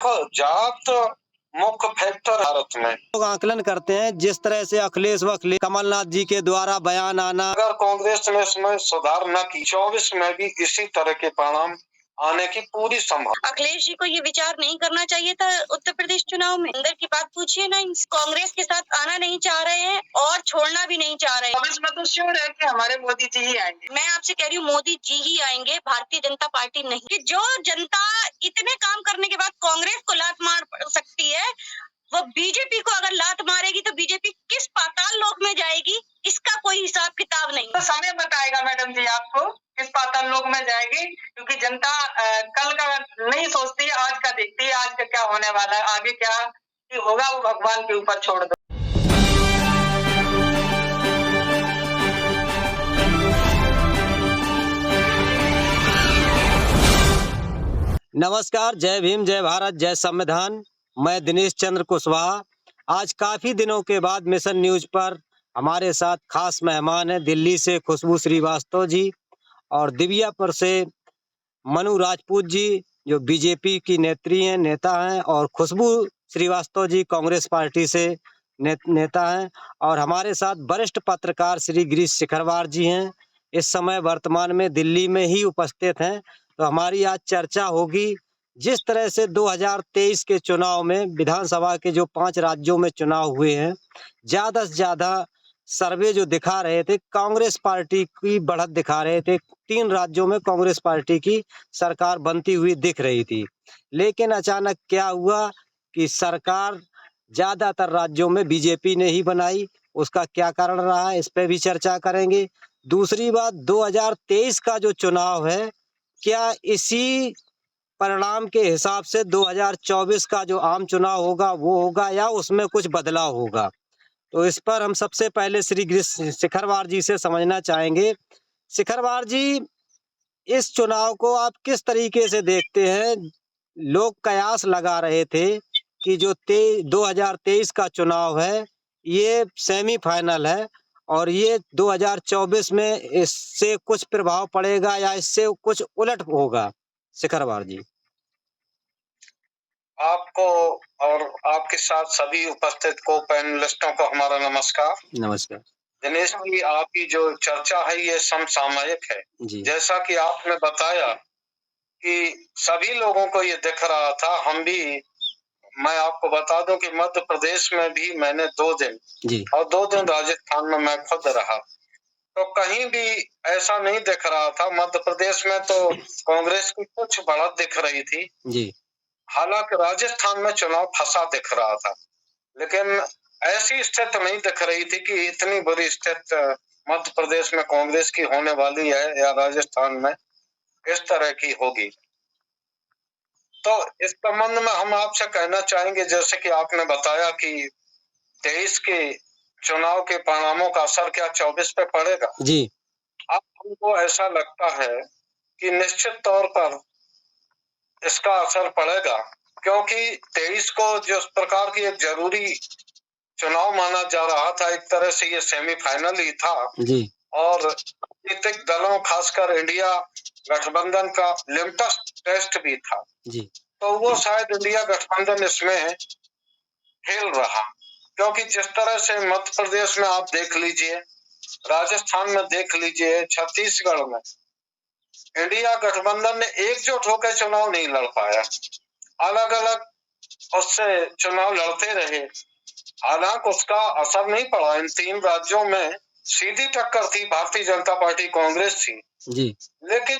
देखो, जात मुख्य फैक्टर भारत में लोग आकलन करते हैं जिस तरह से अखिलेश कमलनाथ जी के द्वारा बयान आना, अगर कांग्रेस ने इसमें सुधार न की 24 में भी इसी तरह के परिणाम आने की पूरी संभावना। अखिलेश जी को ये विचार नहीं करना चाहिए था उत्तर प्रदेश चुनाव में। अंदर की बात पूछिए ना, कांग्रेस के साथ आना नहीं चाह रहे हैं और छोड़ना भी नहीं चाह रहे हैं। कांग्रेस में तो श्योर है कि हमारे मोदी जी ही आएंगे। मैं आपसे कह रही हूँ मोदी जी ही आएंगे, भारतीय जनता पार्टी नहीं। कि जो जनता इतने काम करने के बाद कांग्रेस को लात मार सकती है, वो बीजेपी को अगर लात मारेगी तो बीजेपी किस पाताल लोक में जाएगी, इसका कोई हिसाब किताब नहीं। तो समय बताएगा मैडम जी आपको किस पाताल लोक में जाएगी, क्योंकि जनता कल का नहीं सोचती, आज का देखती है। आज का क्या होने वाला है, आगे क्या होगा वो भगवान के ऊपर छोड़ दो। नमस्कार, जय भीम, जय भारत, जय संविधान। मैं दिनेश चंद्र कुशवाहा। आज काफी दिनों के बाद मिशन न्यूज पर हमारे साथ खास मेहमान है दिल्ली से खुशबू श्रीवास्तव जी और दिव्यापुर से मनु राजपूत जी, जो बीजेपी की नेता हैं, और खुशबू श्रीवास्तव जी कांग्रेस पार्टी से नेता हैं, और हमारे साथ वरिष्ठ पत्रकार श्री गिरीश शिखरवार जी हैं। इस समय वर्तमान में दिल्ली में ही उपस्थित हैं। तो हमारी आज चर्चा होगी जिस तरह से 2023 के चुनाव में विधानसभा के जो 5 राज्यों में चुनाव हुए हैं, ज्यादा से ज्यादा सर्वे जो दिखा रहे थे कांग्रेस पार्टी की बढ़त दिखा रहे थे। 3 राज्यों में कांग्रेस पार्टी की सरकार बनती हुई दिख रही थी, लेकिन अचानक क्या हुआ कि सरकार ज्यादातर राज्यों में बीजेपी ने ही बनाई। उसका क्या कारण रहा, इस पे भी चर्चा करेंगे। दूसरी बात, 2023 का जो चुनाव है, क्या इसी परिणाम के हिसाब से 2024 का जो आम चुनाव होगा वो होगा या उसमें कुछ बदलाव होगा? तो इस पर हम सबसे पहले श्री गिरीश शिखरवार जी से समझना चाहेंगे। शिखरवार जी, इस चुनाव को आप किस तरीके से देखते हैं? लोग कयास लगा रहे थे कि जो 2023 का चुनाव है ये सेमीफाइनल है और ये 2024 में इससे कुछ प्रभाव पड़ेगा या इससे कुछ उलट होगा। शिखरवार जी, आपको और आपके साथ सभी उपस्थित को पैनलिस्टों को हमारा नमस्कार। नमस्कार दिनेश जी, आपकी जो चर्चा है ये समसामयिक है जी। जैसा कि आपने बताया कि सभी लोगों को ये दिख रहा था, हम भी। मैं आपको बता दूं कि मध्य प्रदेश में भी मैंने 2 दिन जी और 2 दिन राजस्थान में मैं खुद रहा, तो कहीं भी ऐसा नहीं दिख रहा था। मध्य प्रदेश में तो कांग्रेस की कुछ बढ़त दिख रही थी जी। हालांकि राजस्थान में चुनाव फंसा दिख रहा था, लेकिन ऐसी स्थिति नहीं दिख रही थी कि इतनी बुरी स्थिति मध्य प्रदेश में कांग्रेस की होने वाली है या राजस्थान में इस तरह की होगी। तो इस संबंध में हम आपसे कहना चाहेंगे, जैसे कि आपने बताया कि 23 के चुनाव के परिणामों का असर क्या 24 पे पड़ेगा जी। अब हमको ऐसा लगता है कि निश्चित तौर पर इसका असर पड़ेगा, क्योंकि 23 को जिस प्रकार की एक जरूरी चुनाव माना जा रहा था, एक तरह से ये सेमीफाइनल ही था जी। और राजनीतिक दलों खासकर इंडिया गठबंधन का लिटमस टेस्ट भी था जी। तो वो शायद इंडिया गठबंधन इसमें फेल रहा, क्योंकि जिस तरह से मध्य प्रदेश में आप देख लीजिए, राजस्थान में देख लीजिए, छत्तीसगढ़ में इंडिया गठबंधन ने एकजुट होकर चुनाव नहीं लड़ पाया, अलग अलग उससे चुनाव लड़ते रहे। हालांकि उसका असर नहीं पड़ा। इन 3 राज्यों में सीधी टक्कर थी, भारतीय जनता पार्टी कांग्रेस थी जी। लेकिन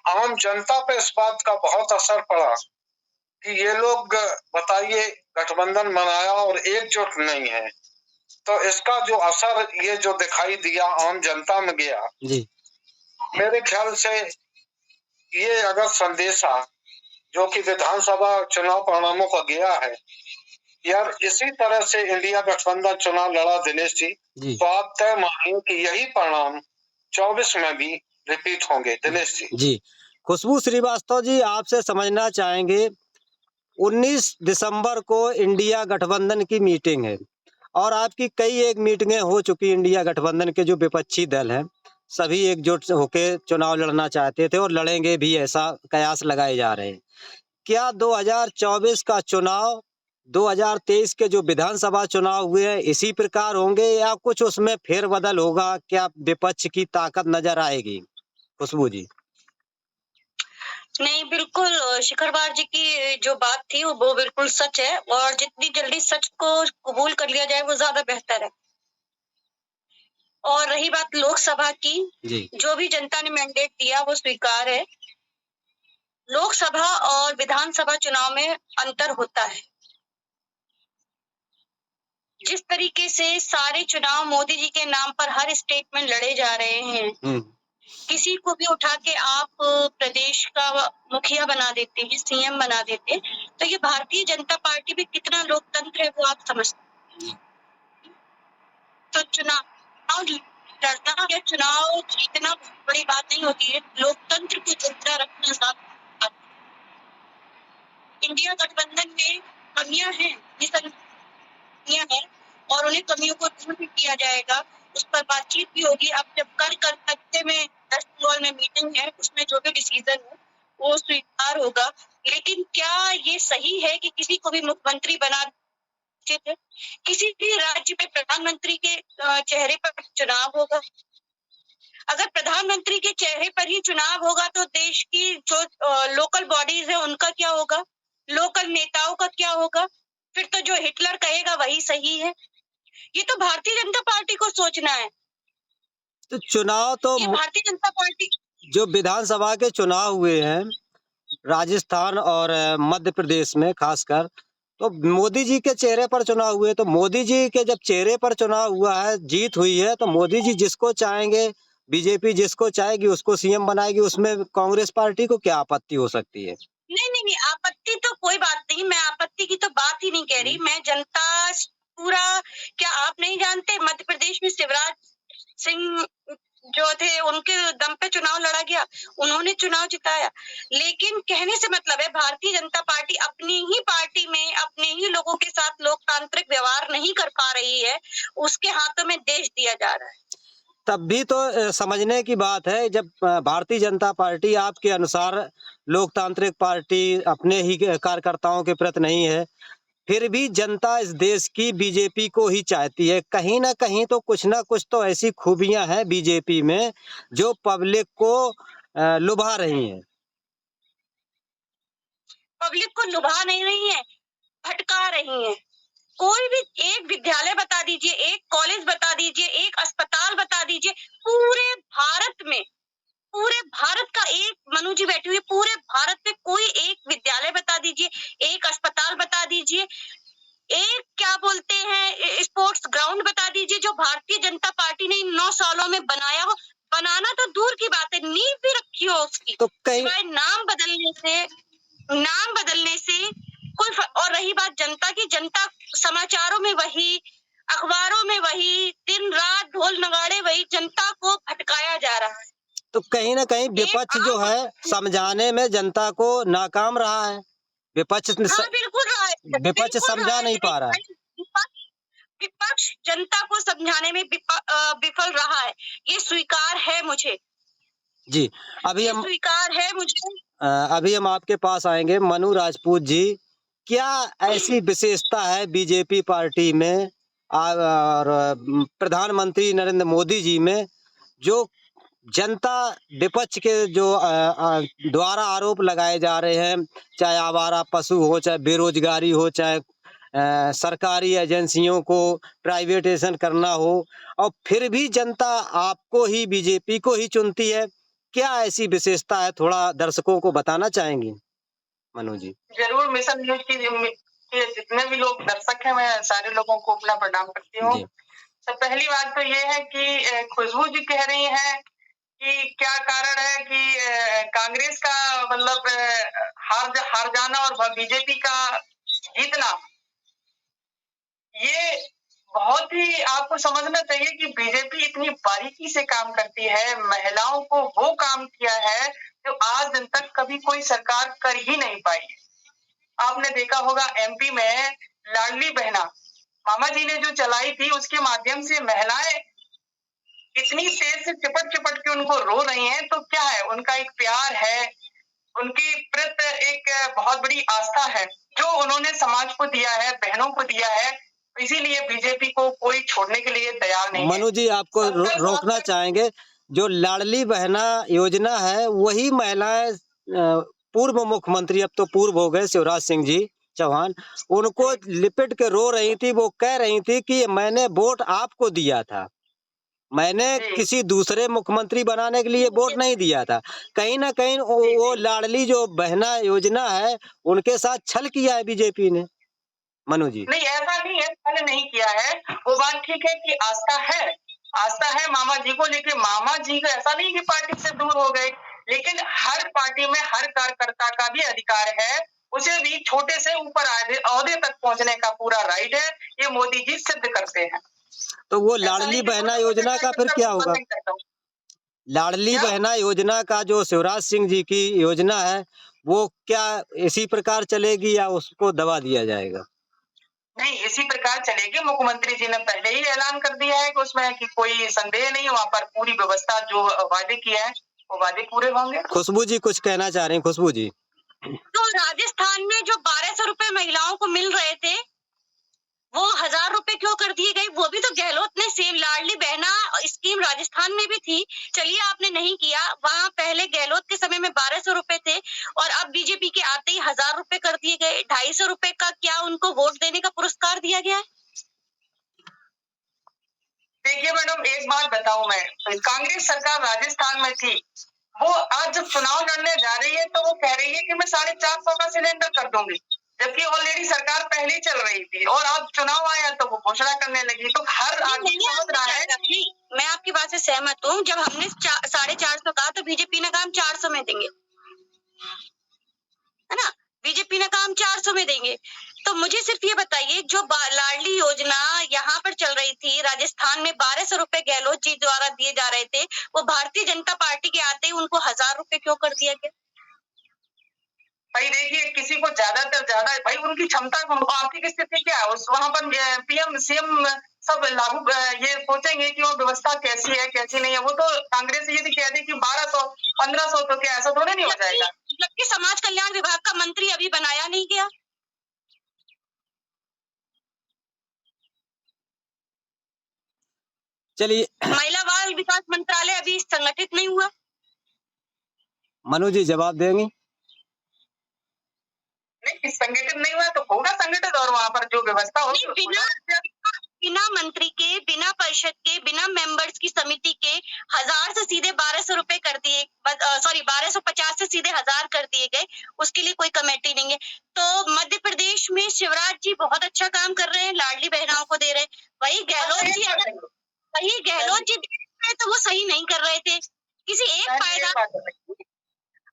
आम जनता पे इस बात का बहुत असर पड़ा कि ये लोग बताइए गठबंधन बनाया और एकजुट नहीं है, तो इसका जो असर ये जो दिखाई दिया आम जनता में गया जी। मेरे ख्याल से ये अगर संदेशा जो कि विधानसभा चुनाव परिणामों का गया है, यार इसी तरह से इंडिया गठबंधन चुनाव लड़ा दिनेश जी, तो आप तय मानिए कि यही परिणाम 24 में भी रिपीट होंगे। दिनेश जी जी। खुशबू श्रीवास्तव जी, आपसे समझना चाहेंगे, 19 दिसंबर को इंडिया गठबंधन की मीटिंग है और आपकी कई एक मीटिंगें हो चुकी। इंडिया गठबंधन के जो विपक्षी दल हैं सभी एकजुट होकर चुनाव लड़ना चाहते थे और लड़ेंगे भी, ऐसा कयास लगाए जा रहे हैं। क्या 2024 का चुनाव 2023 के जो विधानसभा चुनाव हुए हैं इसी प्रकार होंगे या कुछ उसमें फेरबदल होगा? क्या विपक्ष की ताकत नजर आएगी? खुशबू जी। नहीं, बिल्कुल शिखर बार की जो बात थी वो बिल्कुल सच है, और जितनी जल्दी सच को कबूल कर लिया जाए वो ज्यादा बेहतर है। और रही बात लोकसभा की, जी। जो भी जनता ने मैंडेट दिया वो स्वीकार है। लोकसभा और विधानसभा चुनाव में अंतर होता है। जिस तरीके से सारे चुनाव मोदी जी के नाम पर हर स्टेट में लड़े जा रहे हैं, किसी को भी उठा के आप प्रदेश का मुखिया बना देते हैं, सीएम बना देते हैं, तो ये भारतीय जनता पार्टी भी कितना लोकतंत्र है वो आप समझते हैं। तो चुनाव लड़ना या चुनाव जीतना बड़ी बात नहीं होती है, लोकतंत्र को जिंदा रखना ज्यादा। इंडिया गठबंधन में कमियां हैं, ये कमियां हैं, और उन्हें कमियों को दूर भी किया जाएगा। उस पर बातचीत भी होगी। अब जब कल कलकत्ते में वेस्ट बंगाल में मीटिंग है, उसमें जो भी डिसीजन हो वो स्वीकार होगा। लेकिन क्या ये सही है कि किसी को भी मुख्यमंत्री बना देते थे? किसी भी राज्य में प्रधानमंत्री के चेहरे पर चुनाव होगा। अगर प्रधानमंत्री के चेहरे पर ही चुनाव होगा तो देश की जो लोकल बॉडीज है उनका क्या होगा, लोकल नेताओं का क्या होगा? फिर तो जो हिटलर कहेगा वही सही है। ये तो भारतीय जनता पार्टी को सोचना है। तो चुनाव तो ये भारतीय जनता पार्टी जो विधानसभा के चुनाव हुए हैं राजस्थान और मध्य प्रदेश में खासकर, तो मोदी जी के चेहरे पर चुनाव हुए, तो मोदी जी के जब चेहरे पर चुनाव हुआ है, जीत हुई है, तो मोदी जी जिसको चाहेंगे, बीजेपी जिसको चाहेगी उसको सीएम बनाएगी, उसमें कांग्रेस पार्टी को क्या आपत्ति हो सकती है? नहीं, आपत्ति तो कोई बात नहीं। मैं आपत्ति की तो बात ही नहीं कह रही। मैं जनता पूरा, क्या आप नहीं जानते मध्य प्रदेश में शिवराज सिंह जो थे उनके दम पे चुनाव लड़ा गया, उन्होंने चुनाव जिताया। लेकिन कहने से मतलब है भारतीय जनता पार्टी अपनी ही पार्टी में अपने ही लोगों के साथ लोकतांत्रिक व्यवहार नहीं कर पा रही है, उसके हाथों में देश दिया जा रहा है। तब भी तो समझने की बात है, जब भारतीय जनता पार्टी आपके अनुसार लोकतांत्रिक पार्टी अपने ही कार्यकर्ताओं के प्रति नहीं है, फिर भी जनता इस देश की बीजेपी को ही चाहती है। कहीं ना कहीं तो कुछ ना कुछ तो ऐसी खूबियां हैं बीजेपी में जो पब्लिक को लुभा रही हैं। पब्लिक को लुभा नहीं रही है, भटका रही है। कोई भी एक विद्यालय बता दीजिए, एक कॉलेज बता दीजिए, एक अस्पताल बता दीजिए, पूरे भारत का एक मनु जी बैठी हुई, पूरे भारत में कोई एक विद्यालय बता दीजिए, एक अस्पताल बता दीजिए, एक क्या बोलते हैं स्पोर्ट्स ग्राउंड बता दीजिए जो भारतीय जनता पार्टी ने इन 9 सालों में बनाया हो। बनाना तो दूर की बात है, नींव भी रखी हो उसकी। तो कहीं नाम बदलने से कोई और रही बात जनता की, जनता समाचारों में वही, अखबारों में वही, दिन रात ढोल नगाड़े वही, जनता को भटकाया जा रहा है। तो कहीं ना कहीं विपक्ष जो है समझाने में जनता को नाकाम रहा है। विपक्ष हाँ, बिल्कुल रहा है, विपक्ष समझा नहीं पा रहा है। विपक्ष जनता को समझाने में विफल रहा है, ये स्वीकार है मुझे। जी, अभी हम स्वीकार है मुझे। अभी हम आपके पास आएंगे मनु राजपूत जी। क्या ऐसी विशेषता है बीजेपी पार्टी में और प्रधानमंत्री नरेंद्र मोदी जी में जो जनता विपक्ष के जो द्वारा आरोप लगाए जा रहे हैं, चाहे आवारा पशु हो, चाहे बेरोजगारी हो, चाहे सरकारी एजेंसियों को प्राइवेटाइजेशन करना हो, और फिर भी जनता आपको ही बीजेपी को ही चुनती है? क्या ऐसी विशेषता है, थोड़ा दर्शकों को बताना चाहेंगी मनु जी? जरूर। मिशन न्यूज के जितने भी लोग दर्शक हैं, मैं सारे लोगों को अपना प्रणाम करती हूँ। तो पहली बात तो ये है कि खुशबू जी कह रही हैं कि क्या कारण है कि कांग्रेस का मतलब हार जाना और बीजेपी का जीतना। ये बहुत ही आपको समझना चाहिए कि बीजेपी इतनी बारीकी से काम करती है, महिलाओं को वो काम किया है जो आज दिन तक कभी कोई सरकार कर ही नहीं पाई। आपने देखा होगा एमपी में लाडली बहना मामा जी ने जो चलाई थी, उसके माध्यम से महिलाएं इतनी तेज से चिपट चिपट के उनको रो रही हैं। तो क्या है, उनका एक प्यार है, उनकी प्रति एक बहुत बड़ी आस्था है जो उन्होंने समाज को दिया है, बहनों को दिया है। इसीलिए बीजेपी को कोई छोड़ने के लिए तैयार नहीं है। मनु जी, आपको रोकना चाहेंगे, जो लाडली बहना योजना है वही महिलाएं पूर्व मुख्यमंत्री, अब तो पूर्व हो गए, शिवराज सिंह जी चौहान, उनको लिपट के रो रही थी। वो कह रही थी कि मैंने वोट आपको दिया था, मैंने किसी दूसरे मुख्यमंत्री बनाने के लिए वोट नहीं दिया था। कहीं ना कहीं वो लाडली जो बहना योजना है उनके साथ छल किया है बीजेपी ने। मनु जी, नहीं, ऐसा नहीं है, मैंने नहीं किया है। वो बात ठीक है कि आस्था है मामा जी को, लेकिन मामा जी का ऐसा नहीं कि पार्टी से दूर हो गए, लेकिन हर पार्टी में हर कार्यकर्ता का भी अधिकार है, उसे भी छोटे से ऊपर ओहदे तक पहुंचने का पूरा राइट है। ये मोदी जी सिद्ध करते हैं। तो वो लाडली बहना योजना का फिर क्या होगा? लाडली बहना योजना का जो शिवराज सिंह जी की योजना है वो क्या इसी प्रकार चलेगी या उसको दबा दिया जाएगा? नहीं, इसी प्रकार चलेगी। मुख्यमंत्री जी ने पहले ही ऐलान कर दिया है कि उसमें कि कोई संदेह नहीं, वहाँ पर पूरी व्यवस्था जो वादे किए हैं वो वादे पूरे होंगे। खुशबू जी कुछ कहना चाह रही हैं? खुशबू जी, तो राजस्थान में जो 1200 रुपए महिलाओं को मिल रहे थे वो 1000 रुपए क्यों कर दिए गए? वो भी तो गहलोत ने सेम लाडली बहना स्कीम राजस्थान में भी थी। चलिए आपने नहीं किया, वहाँ पहले गहलोत के समय में 1200 रुपए थे और अब बीजेपी के आते ही 1000 रुपए कर दिए गए। 250 रुपए का क्या उनको वोट देने का पुरस्कार दिया गया है? देखिए मैडम, एक बात बताऊं मैं, कांग्रेस सरकार राजस्थान में थी, वो आज जब चुनाव लड़ने जा रही है तो वो कह रही है कि मैं 450 का सिलेंडर कर दूंगी, जबकि ऑलरेडी सरकार पहले ही चल रही थी और अब चुनाव आया तो वो घोषणा करने लगी। तो हर आदमी समझ रहा है। नहीं, मैं आपकी बात से सहमत हूँ। जब हमने 450 कहा तो बीजेपी ने कहा हम 400 में देंगे, है ना? बीजेपी ने कहा हम 400 में देंगे। तो मुझे सिर्फ ये बताइए, जो लाडली योजना यहाँ पर चल रही थी राजस्थान में, 1200 रुपए गहलोत जी द्वारा दिए जा रहे थे, वो भारतीय जनता पार्टी के आते ही उनको 1000 रुपए क्यों कर दिया गया? भाई देखिए, किसी को ज्यादातर ज्यादा, भाई उनकी क्षमता, आर्थिक स्थिति क्या है, उस वहां पर पीएम सीएम सब लागू ये सोचेंगे कि वो व्यवस्था कैसी है कैसी नहीं है। वो तो कांग्रेस यदि कह दे कि 1200 1500 तो क्या ऐसा थोड़े नहीं हो जाएगा। जबकि समाज कल्याण विभाग का मंत्री अभी बनाया नहीं गया। चलिए, महिला बाल विकास मंत्रालय अभी संगठित नहीं हुआ। मनु जी जवाब देंगी? नहीं, संगठित नहीं हुआ तो होगा संगठित, और वहां पर जो व्यवस्था होगी बिना मंत्री के, बिना परिषद के, बिना मेंबर्स की समिति के 1000 से सीधे 1200 रुपए कर दिए, 1250 से सीधे 1000 कर दिए गए। उसके लिए कोई कमेटी नहीं है। तो मध्य प्रदेश में शिवराज जी बहुत अच्छा काम कर रहे हैं, लाडली बहनाओं को दे रहे हैं। वही गहलोत जी तो वो सही नहीं कर रहे थे। किसी एक पायदान,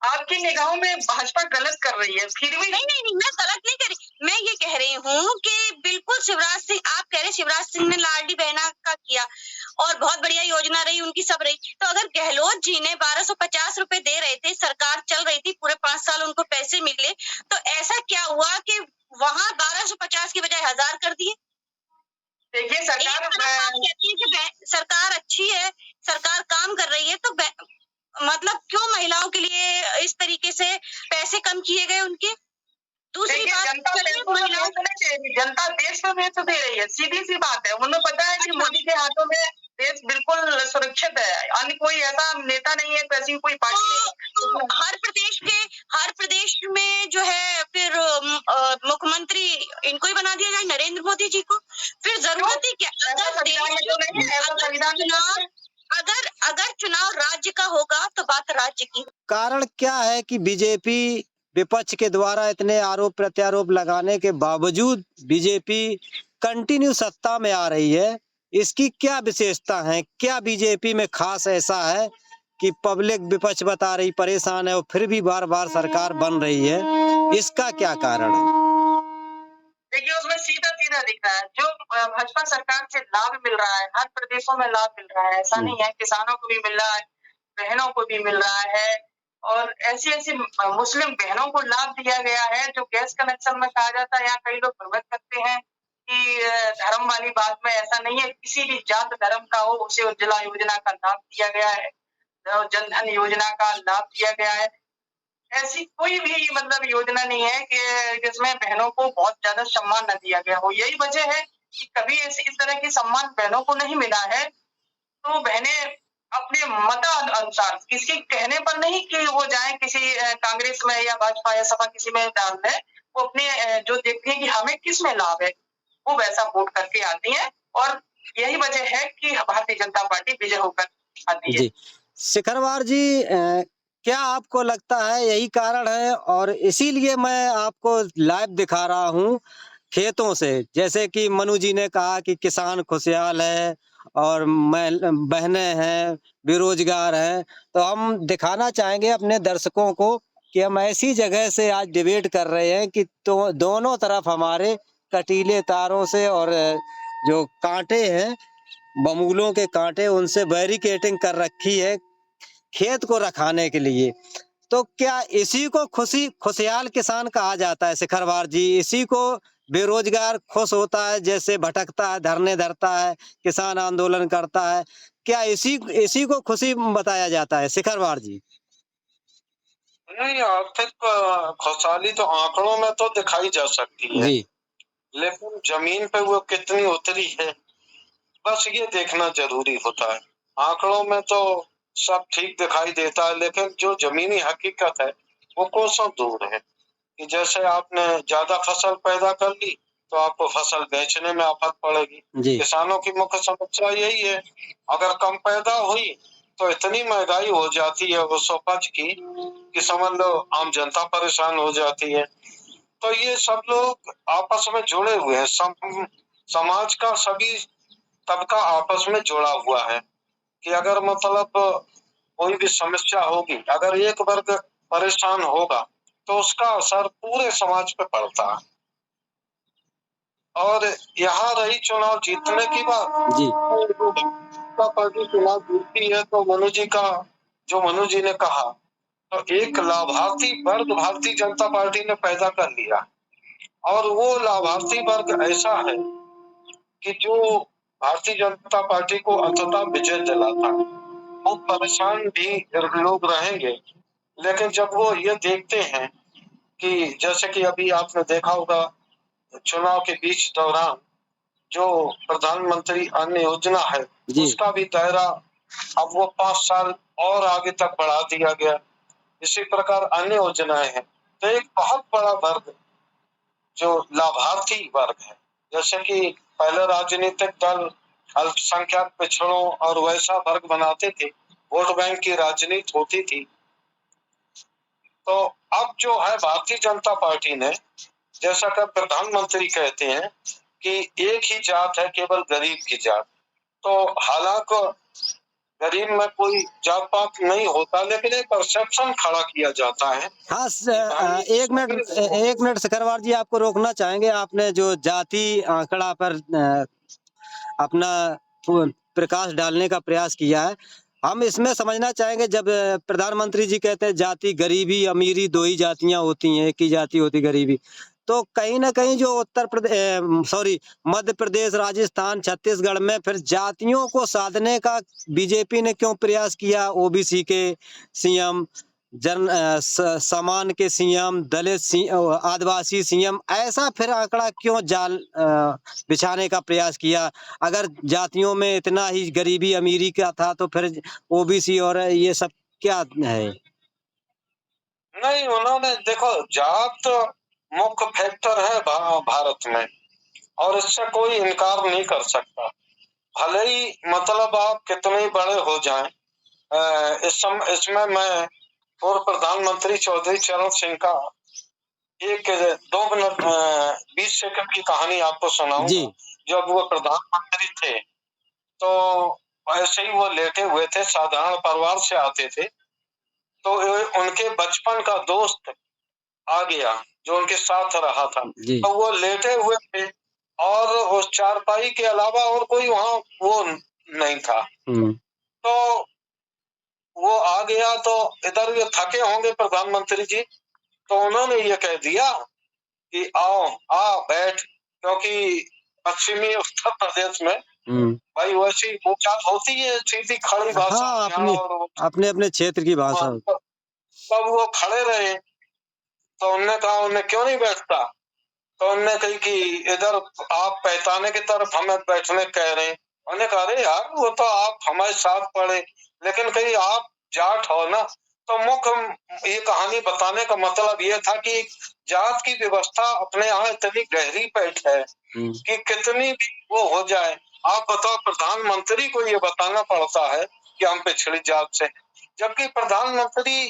आपकी निगाहों में भाजपा गलत कर रही है, फिर भी नहीं, मैं गलत नहीं कर रही। मैं ये कह रही हूँ कि बिल्कुल शिवराज सिंह, आप कह रहे शिवराज सिंह ने लाडली बहना का किया और बहुत बढ़िया योजना रही उनकी, सब रही। तो अगर गहलोत जी ने 1250 रुपए दे रहे थे, सरकार चल रही थी, पूरे 5 साल उनको पैसे मिले, तो ऐसा क्या हुआ कि वहाँ 1250 की बजाय 1000 कर दिए? देखिए, सरकार कहती है कि सरकार अच्छी है, सरकार काम कर रही है, तो मतलब क्यों महिलाओं के लिए इस तरीके से पैसे कम किए गए उनके? दूसरी बात, जनता देश में भेज दे रही है, सीधी सी बात है। उन्हें पता है कि मोदी के हाथों में देश बिल्कुल सुरक्षित है, अन्य कोई ऐसा नेता नहीं है, ऐसी कोई पार्टी नहीं। हर प्रदेश में जो है फिर मुख्यमंत्री इनको ही बना दिया जाए, नरेंद्र मोदी जी को। फिर जरूरत ही क्या? अगर चुनाव राज्य का होगा तो बात राज्य की। कारण क्या है कि बीजेपी विपक्ष के द्वारा इतने आरोप प्रत्यारोप लगाने के बावजूद बीजेपी कंटिन्यू सत्ता में आ रही है? इसकी क्या विशेषता है? क्या बीजेपी में खास ऐसा है कि पब्लिक विपक्ष बता रही परेशान है और फिर भी बार बार सरकार बन रही है? इसका क्या कारण है? देखिए, उसमें सीधा दिख रहा है, जो भाजपा सरकार से लाभ मिल रहा है, हर प्रदेशों में लाभ मिल रहा है, ऐसा नहीं है। किसानों को भी मिल रहा है, बहनों को भी मिल रहा है, और ऐसी मुस्लिम बहनों को लाभ दिया गया है। जो गैस कनेक्शन में कहा जाता है, यहाँ कई लोग प्रवृत्त करते हैं कि धर्म वाली बात में, ऐसा नहीं है। किसी भी जात धर्म का हो उसे उज्ज्वला योजना का लाभ दिया गया है, जनधन योजना का लाभ दिया गया है। ऐसी कोई भी मतलब योजना नहीं है कि जिसमें बहनों को बहुत ज्यादा सम्मान न दिया गया हो। यही वजह है कि कभी ऐसे इस तरह की सम्मान बहनों को नहीं मिला है। तो बहनें अपने मतानुसार किसी कहने पर नहीं कि वो जाए किसी कांग्रेस में या भाजपा या सपा किसी में डाल दें, वो अपने जो देखती है कि हमें किस में लाभ है वो वैसा वोट करके आती है। और यही वजह है कि भारतीय जनता पार्टी विजय होकर आती है। जी शिखरवार जी, क्या आपको लगता है यही कारण है और इसीलिए मैं आपको लाइव दिखा रहा हूँ खेतों से, जैसे कि मनु जी ने कहा कि किसान खुशहाल है और बहनें हैं, बेरोजगार हैं, तो हम दिखाना चाहेंगे अपने दर्शकों को कि हम ऐसी जगह से आज डिबेट कर रहे हैं कि तो दोनों तरफ हमारे कटीले तारों से और जो कांटे हैं, बमूलों के कांटे, उनसे बैरिकेडिंग कर रखी है खेत को रखाने के लिए। तो क्या इसी को खुशहाल किसान कहा जाता है शिखरवार जी? इसी को बेरोजगार खुश होता है, जैसे भटकता है, धरने धरता है, किसान आंदोलन करता है, क्या इसी को खुशी बताया जाता है शिखरवार जी? नहीं, आर्थिक खुशहाली तो आंकड़ों में तो दिखाई जा सकती है, जी लेकिन जमीन पे वो कितनी उतरी है बस ये देखना जरूरी होता है। आंकड़ों में तो सब ठीक दिखाई देता है, लेकिन जो जमीनी हकीकत है वो कोसों दूर है। कि जैसे आपने ज्यादा फसल पैदा कर ली तो आपको फसल बेचने में आफत पड़ेगी। जी किसानों की मुख्य समस्या यही है, अगर कम पैदा हुई तो इतनी महंगाई हो जाती है उस उपज की कि समझ लो आम जनता परेशान हो जाती है। तो ये सब लोग आपस में जुड़े हुए हैं, समाज का सभी तबका आपस में जुड़ा हुआ है कि अगर मतलब कोई भी समस्या होगी, अगर एक वर्ग परेशान होगा तो उसका असर पूरे समाज पे पड़ता है। और यहाँ रही चुनाव जीतने की बात, जी पार्टी चुनाव जीतती है तो मनु जी ने कहा, तो एक लाभार्थी वर्ग भारतीय जनता पार्टी ने पैदा कर लिया और वो लाभार्थी वर्ग ऐसा है कि जो भारतीय जनता पार्टी को अंततः विजय दिलाता। वो परेशान भी लोग रहेंगे, लेकिन जब वो ये देखते हैं कि जैसे कि अभी आपने देखा होगा चुनाव के बीच दौरान जो प्रधानमंत्री अन्य योजना है उसका भी दायरा अब वो 5 साल और आगे तक बढ़ा दिया गया। इसी प्रकार अन्य योजनाएं हैं। तो एक बहुत बड़ा वर्ग जो लाभार्थी वर्ग है, जैसे कि पहले राजनीतिक दल अल्पसंख्यक पिछड़ों और वैसा वर्ग बनाते थे, वोट बैंक की राजनीति होती थी। तो अब जो है भारतीय जनता पार्टी ने, जैसा कि प्रधानमंत्री कहते हैं कि एक ही जात है, केवल गरीब की जात। तो हालांकि गरीब में कोई जात पात नहीं होता, लेकिन एक परसेप्शन खड़ा किया जाता है। हाँ एक मिनट शिखरवार जी, आपको रोकना चाहेंगे। आपने जो जाति आंकड़ा पर अपना प्रकाश डालने का प्रयास किया है, हम इसमें समझना चाहेंगे, जब प्रधानमंत्री जी कहते हैं जाति गरीबी अमीरी दो ही जातियां होती हैं, एक ही जाति होती गरीबी, तो कहीं ना कहीं जो मध्य प्रदेश, राजस्थान, छत्तीसगढ़ में फिर जातियों को साधने का बीजेपी ने क्यों प्रयास किया? ओबीसी के सीएम, समान के सीएम, दलित आदिवासी सीएम, ऐसा फिर आंकड़ा क्यों जाल बिछाने का प्रयास किया? अगर जातियों में इतना ही गरीबी अमीरी का था तो फिर ओबीसी और ये सब क्या है? नहीं, उन्होंने देखो, जात मुख्य फैक्टर है भारत में और इससे कोई इनकार नहीं कर सकता। भले ही मतलब आप कितने बड़े हो जाएं, इसमें मैं पूर्व प्रधानमंत्री चौधरी चरण सिंह का एक 2 मिनट 20 सेकंड की कहानी आपको सुनाऊंगा। जब वो प्रधानमंत्री थे तो ऐसे ही वो लेटे हुए थे, साधारण परिवार से आते थे, तो उनके बचपन का दोस्त आ गया जो उनके साथ रहा था। तो वो लेटे हुए थे और उस चारपाई के अलावा और कोई वहां वो नहीं था। तो वो आ गया, तो इधर ये थके होंगे प्रधानमंत्री जी, तो उन्होंने ये कह दिया कि आओ बैठ, क्योंकि पश्चिमी उत्तर प्रदेश में भाई वैसी बोलचाल होती है, सीधी खड़ी भाषा। हाँ, अपने क्षेत्र की भाषा। तब वो खड़े रहे, तो उन्होंने कहा उन्हें क्यों नहीं बैठता, तो उन्होंने कही कि इधर आप पैताने की तरफ हमें बैठने कह रहे हैं। उन्होंने कहा अरे यार वो तो आप हमारे साथ पढ़े, लेकिन कहीं आप जाट हो ना। तो मुख्य ये कहानी बताने का मतलब ये था कि जात की व्यवस्था अपने यहाँ इतनी गहरी पैठ है कि कितनी भी वो हो जाए, आप बताओ प्रधानमंत्री को ये बताना पड़ता है कि हम पिछड़ी जात से, जबकि प्रधानमंत्री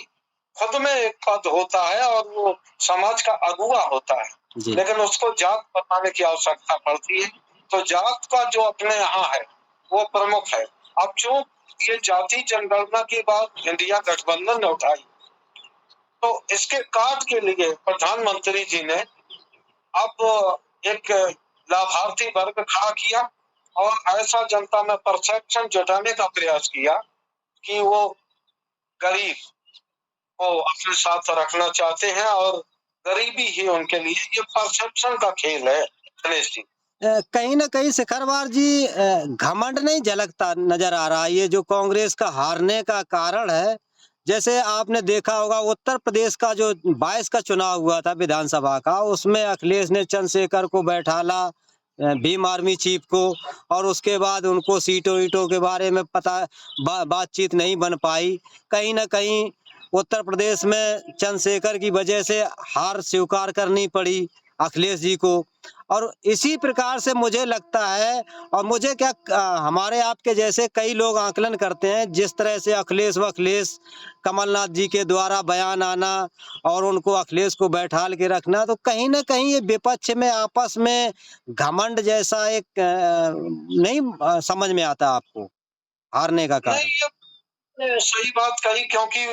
खुद में एक पद होता है और वो समाज का अगुवा होता है, लेकिन उसको जात बताने की आवश्यकता पड़ती है। तो जात का जो अपने यहाँ है वो प्रमुख है। अब जो ये जाति जनगणना की बात इंडिया गठबंधन ने उठाई, तो इसके काट के लिए प्रधानमंत्री जी ने अब एक लाभार्थी वर्ग खड़ा किया और ऐसा जनता में परसेप्शन जुटाने का प्रयास किया कि वो गरीब को अपने साथ रखना चाहते हैं और गरीबी ही उनके लिए, ये परसेप्शन का खेल है दिनेश जी। कहीं ना कहीं शिखरवार जी घमंड नहीं झलकता नजर आ रहा है, ये जो कांग्रेस का हारने का कारण है। जैसे आपने देखा होगा उत्तर प्रदेश का जो 22 का चुनाव हुआ था विधानसभा का, उसमें अखिलेश ने चंद्रशेखर को बैठाला, भीम आर्मी चीफ को, और उसके बाद उनको सीटों के बारे में बातचीत नहीं बन पाई। कहीं ना कहीं उत्तर प्रदेश में चंद्रशेखर की वजह से हार स्वीकार करनी पड़ी अखिलेश जी को। और इसी प्रकार से मुझे लगता है, और मुझे क्या हमारे आपके जैसे कई लोग आकलन करते हैं, जिस तरह से अखिलेश कमलनाथ जी के द्वारा बयान आना और उनको अखिलेश को बैठाल के रखना, तो कहीं ना कहीं ये विपक्ष में आपस में घमंड जैसा एक नहीं समझ में आता आपको हारने का कारण? नहीं, ये सही बात कही, क्योंकि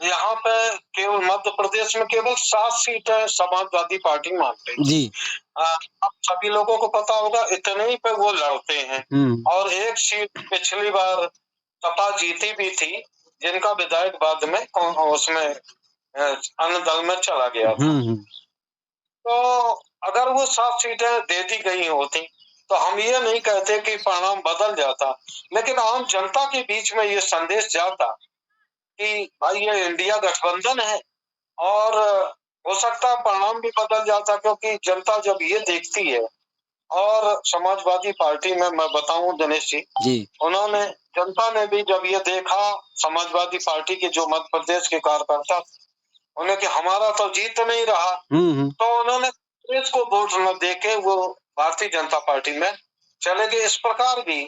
यहाँ पे केवल मध्य प्रदेश में केवल 7 सीटें समाजवादी पार्टी मांगते हैं जी। अब सभी लोगों को पता होगा इतने ही पे वो लड़ते हैं, और एक सीट पिछली बार सपा जीती भी थी, जिनका विधायक बाद में उसमें अन्य दल में चला गया था। तो अगर वो 7 सीटें दे दी गई होती तो हम ये नहीं कहते कि परिणाम बदल जाता, लेकिन आम जनता के बीच में ये संदेश जाता कि भाई ये इंडिया गठबंधन है, और हो सकता है परिणाम भी बदल जाता, क्योंकि जनता जब ये देखती है। और समाजवादी पार्टी में मैं बताऊं दिनेश जी, उन्होंने जनता ने भी जब ये देखा समाजवादी पार्टी के जो मध्य प्रदेश के कार्यकर्ता, उन्हें कि हमारा तो जीत नहीं रहा, तो उन्होंने कांग्रेस को वोट न देके वो भारतीय जनता पार्टी में चले गए। इस प्रकार भी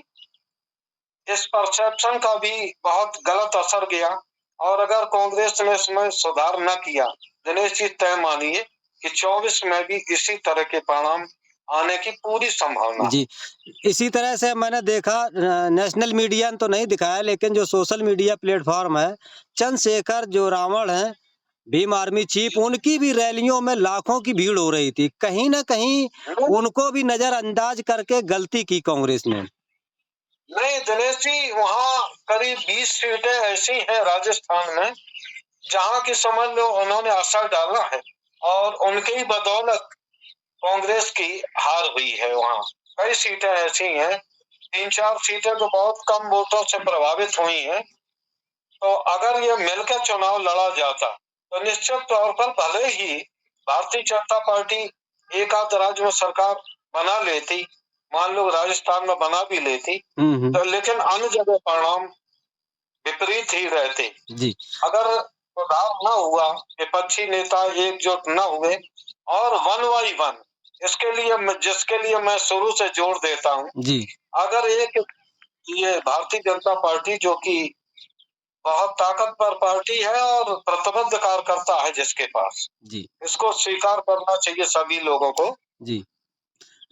इस परसेप्शन का भी बहुत गलत असर गया, और अगर कांग्रेस ने इसमें सुधार न किया दिनेश जी, तय मानिए कि 24 में भी इसी तरह के परिणाम आने की पूरी संभावना जी। इसी तरह से मैंने देखा, नेशनल मीडिया ने तो नहीं दिखाया, लेकिन जो सोशल मीडिया प्लेटफॉर्म है, चंद्रशेखर जो रावण है भीम आर्मी चीफ, उनकी भी रैलियों में लाखों की भीड़ हो रही थी। कहीं ना कहीं उनको भी नजरअंदाज करके गलती की कांग्रेस ने। नहीं दिनेश जी, वहाँ करीब 20 सीटें ऐसी हैं राजस्थान में जहाँ की समझ लो उन्होंने असर डाला है, और उनकी बदौलत कांग्रेस की हार हुई है। वहाँ कई सीटें ऐसी हैं, 3-4 सीटें तो बहुत कम वोटों से प्रभावित हुई हैं। तो अगर ये मिलकर चुनाव लड़ा जाता तो निश्चित तौर पर भले ही भारतीय जनता पार्टी एक आध राज्य में सरकार बना लेती, मान लो राजस्थान में बना भी लेती, तो लेकिन अन्य जगह परिणाम विपरीत ही रहते जी। अगर सुधार न हुआ, विपक्षी नेता एकजुट न हुए, और 1 by 1 जिसके लिए मैं शुरू से जोर देता हूँ जी, अगर एक ये भारतीय जनता पार्टी जो कि बहुत ताकतवर पार्टी है और प्रतिबद्ध कार्यकर्ता है जिसके पास जी, इसको स्वीकार करना चाहिए सभी लोगों को जी।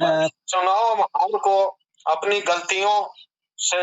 चुनाव हार को अपनी गलतियों से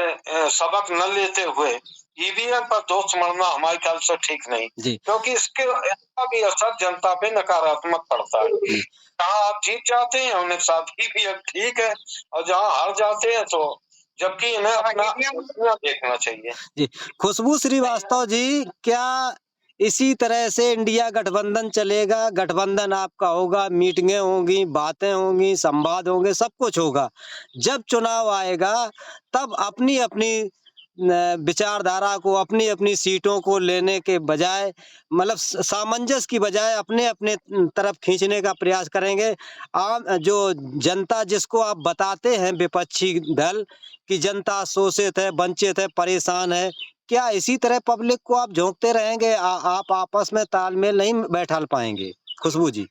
सबक न लेते हुए ईवीएम पर दोष मढ़ना हमारे ख्याल से ठीक नहीं जी, क्योंकि इसका भी असर जनता पे नकारात्मक पड़ता है। जहाँ आप जीत जाते हैं उन्हें साथ ईवीएम ठीक है, और जहाँ हार जाते हैं तो जबकि इन्हें अपना देखना चाहिए जी। खुशबू श्रीवास्तव जी, क्या इसी तरह से इंडिया गठबंधन चलेगा? गठबंधन आपका होगा, मीटिंगें होंगी, बातें होंगी, संवाद होंगे, सब कुछ होगा। जब चुनाव आएगा तब अपनी अपनी विचारधारा को अपनी अपनी सीटों को लेने के बजाय मतलब सामंजस्य की बजाय अपने अपने तरफ खींचने का प्रयास करेंगे। आम जो जनता जिसको आप बताते हैं विपक्षी दल कि जनता शोषित है, वंचित है, परेशान है, क्या इसी तरह पब्लिक को आप झोंकते रहेंगे? आप आपस में तालमेल नहीं बैठा पाएंगे खुशबू जी?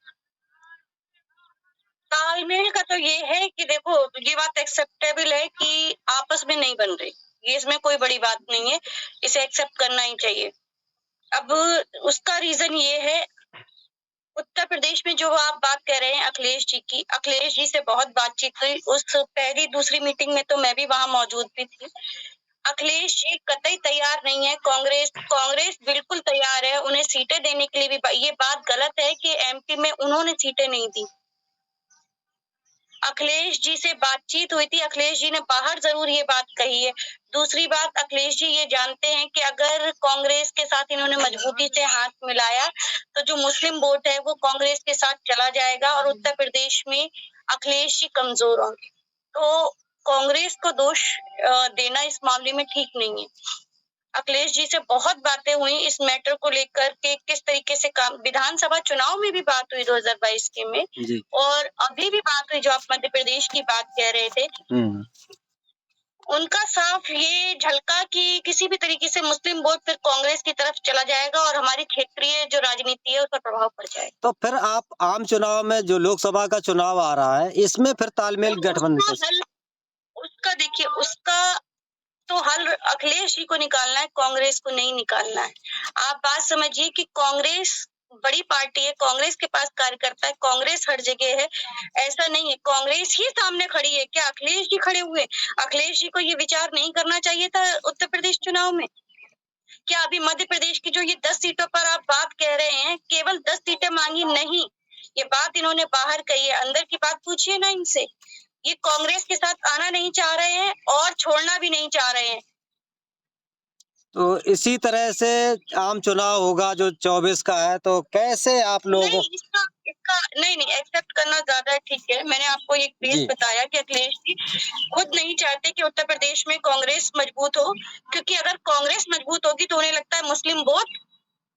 तालमेल का तो ये है कि देखो, ये बात एक्सेप्टेबल है कि आपस में नहीं बन रही, ये इसमें कोई बड़ी बात नहीं है, इसे एक्सेप्ट करना ही चाहिए। अब उसका रीजन ये है, उत्तर प्रदेश में जो आप बात कर रहे हैं अखिलेश जी की, अखिलेश जी से बहुत बातचीत हुई। उस पहली दूसरी मीटिंग में तो मैं भी वहां मौजूद भी थी। अखिलेश जी कतई तैयार नहीं है, कांग्रेस बिल्कुल तैयार है उन्हें सीटें देने के लिए भी। ये बात गलत है कि एमपी में उन्होंने सीटें नहीं दी। अखिलेश जी से बातचीत हुई थी, अखिलेश जी ने बाहर जरूर ये बात कही है। दूसरी बात, अखिलेश जी ये जानते हैं कि अगर कांग्रेस के साथ इन्होंने मजबूती से हाथ मिलाया तो जो मुस्लिम वोट है वो कांग्रेस के साथ चला जाएगा और उत्तर प्रदेश में अखिलेश जी कमजोर होंगे। तो कांग्रेस को दोष देना इस मामले में ठीक नहीं है। अखिलेश जी से बहुत बातें हुई इस मैटर को लेकर के, किस तरीके से काम, विधानसभा चुनाव में भी बात हुई 2022 के में जी। और अभी भी बात हुई, जो आप मध्य प्रदेश की बात कह रहे थे। उनका साफ ये झलका कि किसी भी तरीके से मुस्लिम वोट फिर कांग्रेस की तरफ चला जाएगा और हमारी क्षेत्रीय जो राजनीति है उस पर प्रभाव पड़ जाएगा। तो फिर आप आम चुनाव में जो लोकसभा का चुनाव आ रहा है इसमें फिर तालमेल गठबंधन उसका देखिए, उसका तो हल अखिलेश जी को निकालना है, कांग्रेस को नहीं निकालना है। आप बात समझिए कि कांग्रेस बड़ी पार्टी है, कांग्रेस के पास कार्यकर्ता है, कांग्रेस हर जगह है, ऐसा नहीं है। कांग्रेस ही सामने खड़ी है, क्या अखिलेश जी खड़े हुए? अखिलेश जी को ये विचार नहीं करना चाहिए था उत्तर प्रदेश चुनाव में? क्या अभी मध्य प्रदेश की जो ये 10 सीटों पर आप बात कह रहे हैं, केवल 10 सीटें मांगी नहीं, ये बात इन्होंने बाहर कही है। अंदर की बात पूछिए ना इनसे, ये कांग्रेस के साथ आना नहीं चाह रहे हैं और छोड़ना भी नहीं चाह रहे हैं। तो इसी तरह से आम चुनाव होगा जो 24 का है, तो कैसे आप लोगों नहीं, इसका इसका नहीं एक्सेप्ट करना ज्यादा ठीक है। मैंने आपको एक बेस बताया कि अखिलेश जी खुद नहीं चाहते कि उत्तर प्रदेश में कांग्रेस मजबूत हो, क्योंकि अगर कांग्रेस मजबूत होगी तो उन्हें लगता है मुस्लिम वोट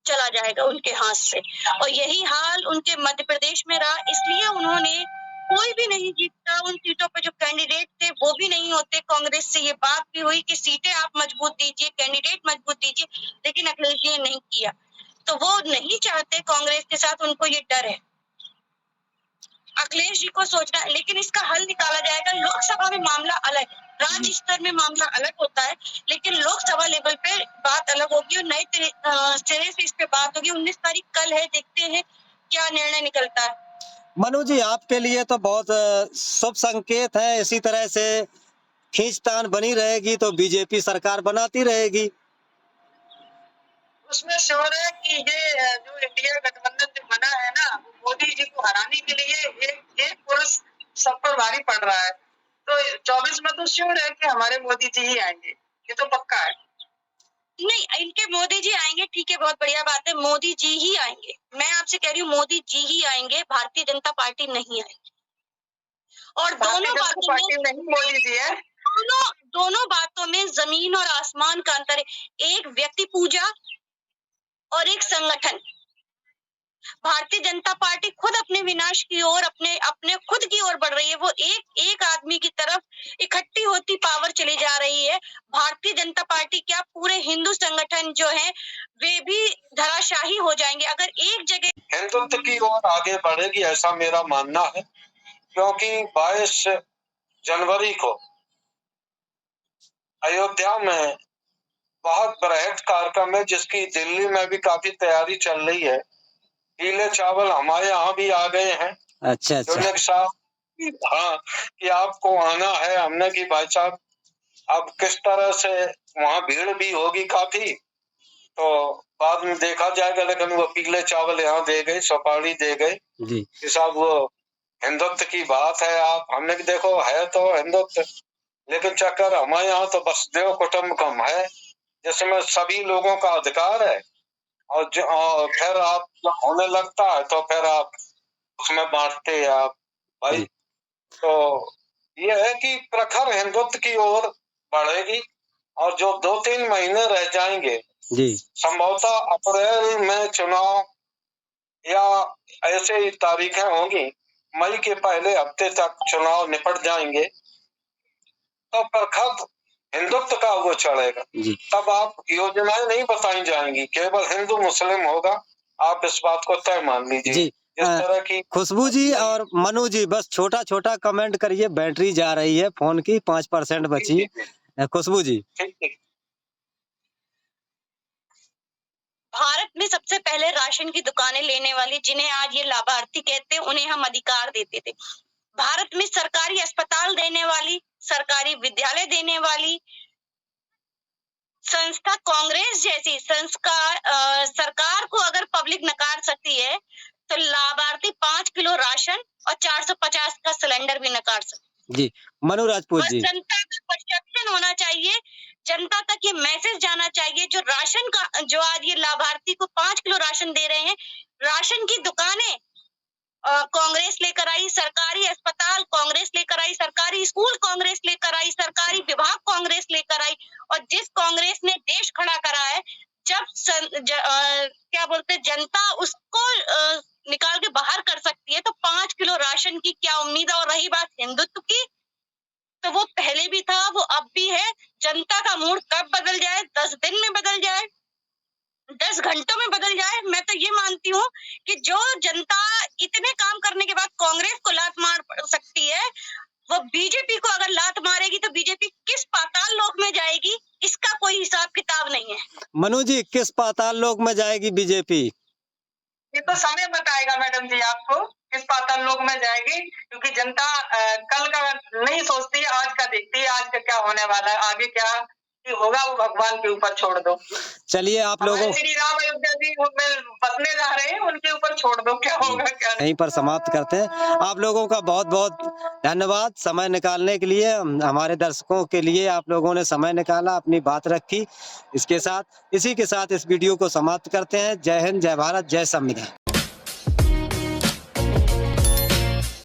चला जाएगा उनके हाथ से, और यही हाल उनके मध्य प्रदेश में रहा। इसलिए उन्होंने, कोई भी नहीं जीतता उन सीटों पर, जो कैंडिडेट थे वो भी नहीं होते कांग्रेस से। ये बात भी हुई कि सीटें आप मजबूत दीजिए, कैंडिडेट मजबूत दीजिए, लेकिन अखिलेश जी ने नहीं किया। तो वो नहीं चाहते कांग्रेस के साथ, उनको ये डर है। अखिलेश जी को सोचना, लेकिन इसका हल निकाला जाएगा। लोकसभा में मामला अलग है, राज्य स्तर में मामला अलग होता है, लेकिन लोकसभा लेवल पे बात अलग होगी और नए सिरे से इस पे बात होगी। 19 तारीख कल है, देखते हैं क्या निर्णय निकलता है। मनु जी, आपके लिए तो बहुत शुभ संकेत है। इसी तरह से खींचतान बनी रहेगी तो बीजेपी सरकार बनाती रहेगी। उसमें श्योर है कि ये जो इंडिया गठबंधन जो बना है ना, मोदी जी को हराने के लिए एक पुरुष सब पर भारी पड़ रहा है। तो 24 में तो श्योर है कि हमारे मोदी जी ही आएंगे, ये तो पक्का है। नहीं, इनके मोदी जी आएंगे, ठीक है, बहुत बढ़िया बात है, मोदी जी ही आएंगे। मैं आपसे कह रही हूँ मोदी जी ही आएंगे, भारतीय जनता पार्टी नहीं आएगी। और दोनों बातों में नहीं मोदी जी है, दोनों बातों में जमीन और आसमान का अंतर है। एक व्यक्ति पूजा और एक संगठन। भारतीय जनता पार्टी खुद अपने विनाश की ओर, अपने खुद की ओर बढ़ रही है। वो एक आदमी की तरफ इकट्ठी होती पावर चली जा रही है। भारतीय जनता पार्टी क्या, पूरे हिंदू संगठन जो है वे भी धराशाही हो जाएंगे अगर एक जगह हिंदुत्व की ओर आगे बढ़ेगी, ऐसा मेरा मानना है। क्योंकि 22 जनवरी को अयोध्या में बहुत बृहद कार्यक्रम है, जिसकी दिल्ली में भी काफी तैयारी चल रही है। पीले चावल हमारे यहाँ भी आ गए हैं। अच्छा। हाँ, कि आपको आना है। हमने कि भाई साहब अब किस तरह से वहाँ भीड़ भी होगी काफी, तो बाद में देखा जाएगा। लेकिन वो पीले चावल यहाँ दे गए, सुपारी दे गए कि साहब वो हिंदुत्व की बात है। आप हमने कि देखो है तो हिंदुत्व, लेकिन चक्कर हमारे यहाँ तो वसुधैव कुटुंबकम है, जिसमें सभी लोगों का अधिकार है। और फिर आप होने लगता है तो फिर आप उसमें बांटते हैं आप भाई। तो ये है कि प्रखर हिंदुत्व की ओर बढ़ेगी और जो 2-3 महीने रह जाएंगे, जी संभवतः अप्रैल में चुनाव या ऐसे ही तारीखें होंगी, मई के पहले हफ्ते तक चुनाव निपट जाएंगे, तो प्रखर हिंदुत्व का वो चढ़ेगा। जी तब आप योजनाएं नहीं बताई जाएंगी, केवल हिंदू मुस्लिम होगा। आप इस बात को तय मान लीजिए। जी इस तरह की खुशबू जी और मनु जी बस छोटा छोटा कमेंट करिए, बैटरी जा रही है फोन की, 5% बची है। खुशबू जी। ठीक। भारत में सबसे पहले राशन की दुकानें लेने वाली, जिन्हें आज ये लाभार्थी कहते हैं, उन्हें हम अधिकार देते थे। भारत में सरकारी अस्पताल देने वाली, सरकारी विद्यालय देने वाली संस्था कांग्रेस जैसी सरकार को अगर पब्लिक नकार सकती है, तो लाभार्थी 5 किलो राशन और 450 का सिलेंडर भी नकार सकते। जी मनु राजपूत जी, जनता का परसेप्शन होना चाहिए, जनता तक ये मैसेज जाना चाहिए। जो राशन का, जो आज ये लाभार्थी को 5 किलो राशन दे रहे हैं, राशन की दुकानें कांग्रेस लेकर आई, सरकारी अस्पताल कांग्रेस लेकर आई, सरकारी स्कूल कांग्रेस लेकर आई, सरकारी विभाग कांग्रेस लेकर आई। और जिस कांग्रेस ने देश खड़ा करा है, जब क्या बोलते, जनता उसको निकाल के बाहर कर सकती है, तो 5 किलो राशन की क्या उम्मीद है। और रही बात हिंदुत्व की, तो वो पहले भी था, वो अब भी है। जनता का मूड कब बदल जाए, 10 दिन में बदल जाए, 10 घंटों में बदल जाए, मैं तो ये मानती हूँ कि जो जनता इतने काम करने के बाद कांग्रेस को लात मार सकती है, वो बीजेपी को अगर लात मारेगी तो बीजेपी किस पाताल लोक में जाएगी, इसका कोई हिसाब किताब नहीं है। मनु जी किस पाताल लोक में जाएगी बीजेपी? ये तो समय बताएगा मैडम जी आपको किस पाताल लोक में जाएगी, क्योंकि जनता कल का नहीं सोचती, आज का देखती है। आज का क्या होने वाला है, आगे क्या होगा वो भगवान के ऊपर छोड़ दो। चलिए आप लोगों श्री राम अयोध्या जी में बसने जा रहे हैं, उनके ऊपर छोड़ दो, क्या होगा क्या नहीं। यहीं पर समाप्त करते हैं। आप लोगों का बहुत बहुत धन्यवाद समय निकालने के लिए। हमारे दर्शकों के लिए आप लोगों ने समय निकाला, अपनी बात रखी। इसी के साथ इस वीडियो को समाप्त करते हैं। जय हिंद, जय भारत, जय संविधान।